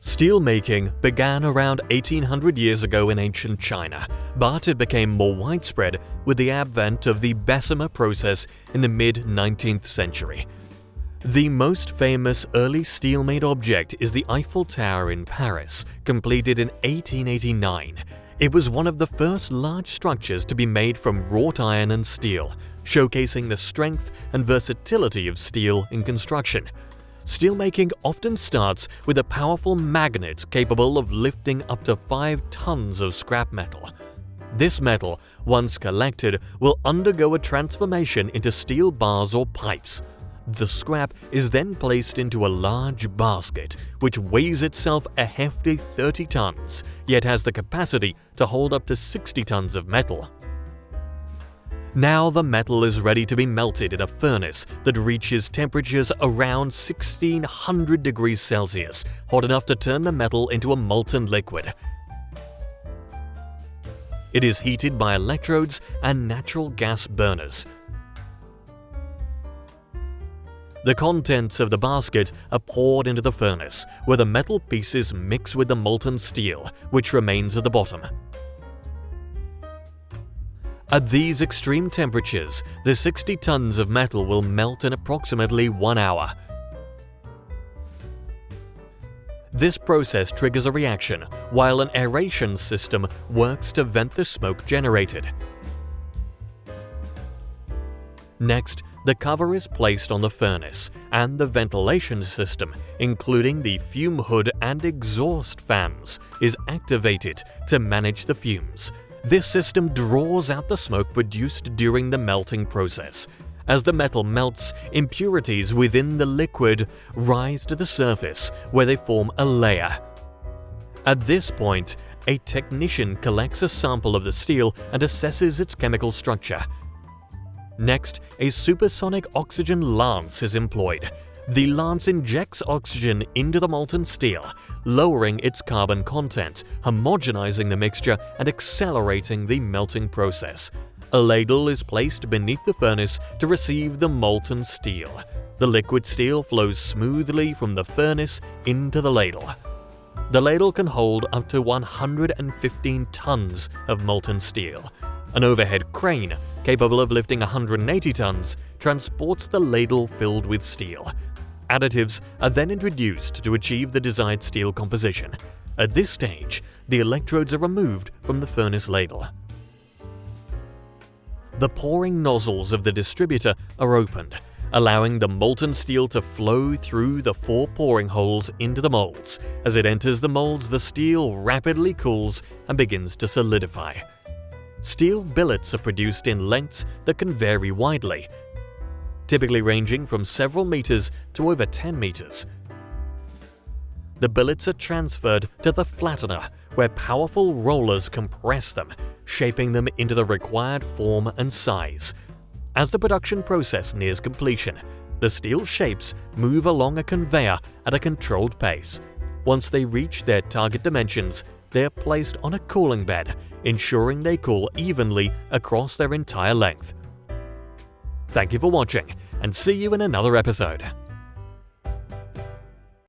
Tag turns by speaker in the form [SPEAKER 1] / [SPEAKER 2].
[SPEAKER 1] Steelmaking began around 1800 years ago in ancient China, but it became more widespread with the advent of the Bessemer process in the mid-19th century. The most famous early steel-made object is the Eiffel Tower in Paris, completed in 1889. It was one of the first large structures to be made from wrought iron and steel, showcasing the strength and versatility of steel in construction. Steelmaking often starts with a powerful magnet capable of lifting up to 5 tons of scrap metal. This metal, once collected, will undergo a transformation into steel bars or pipes. The scrap is then placed into a large basket, which weighs itself a hefty 30 tons, yet has the capacity to hold up to 60 tons of metal. Now the metal is ready to be melted in a furnace that reaches temperatures around 1600 degrees Celsius, hot enough to turn the metal into a molten liquid. It is heated by electrodes and natural gas burners. The contents of the basket are poured into the furnace, where the metal pieces mix with the molten steel, which remains at the bottom. At these extreme temperatures, the 60 tons of metal will melt in approximately 1 hour. This process triggers a reaction, while an aeration system works to vent the smoke generated. Next, the cover is placed on the furnace, and the ventilation system, including the fume hood and exhaust fans, is activated to manage the fumes. This system draws out the smoke produced during the melting process. As the metal melts, impurities within the liquid rise to the surface, where they form a layer. At this point, a technician collects a sample of the steel and assesses its chemical structure. Next, a supersonic oxygen lance is employed. The lance injects oxygen into the molten steel, lowering its carbon content, homogenizing the mixture, and accelerating the melting process. A ladle is placed beneath the furnace to receive the molten steel. The liquid steel flows smoothly from the furnace into the ladle. The ladle can hold up to 115 tons of molten steel. An overhead crane, capable of lifting 180 tons, transports the ladle filled with steel. Additives are then introduced to achieve the desired steel composition. At this stage, the electrodes are removed from the furnace ladle. The pouring nozzles of the distributor are opened, allowing the molten steel to flow through the 4 pouring holes into the molds. As it enters the molds, the steel rapidly cools and begins to solidify. Steel billets are produced in lengths that can vary widely, typically ranging from several meters to over 10 meters. The billets are transferred to the flattener, where powerful rollers compress them, shaping them into the required form and size. As the production process nears completion, the steel shapes move along a conveyor at a controlled pace. Once they reach their target dimensions, they are placed on a cooling bed, ensuring they cool evenly across their entire length. Thank you for watching, and see you in another episode.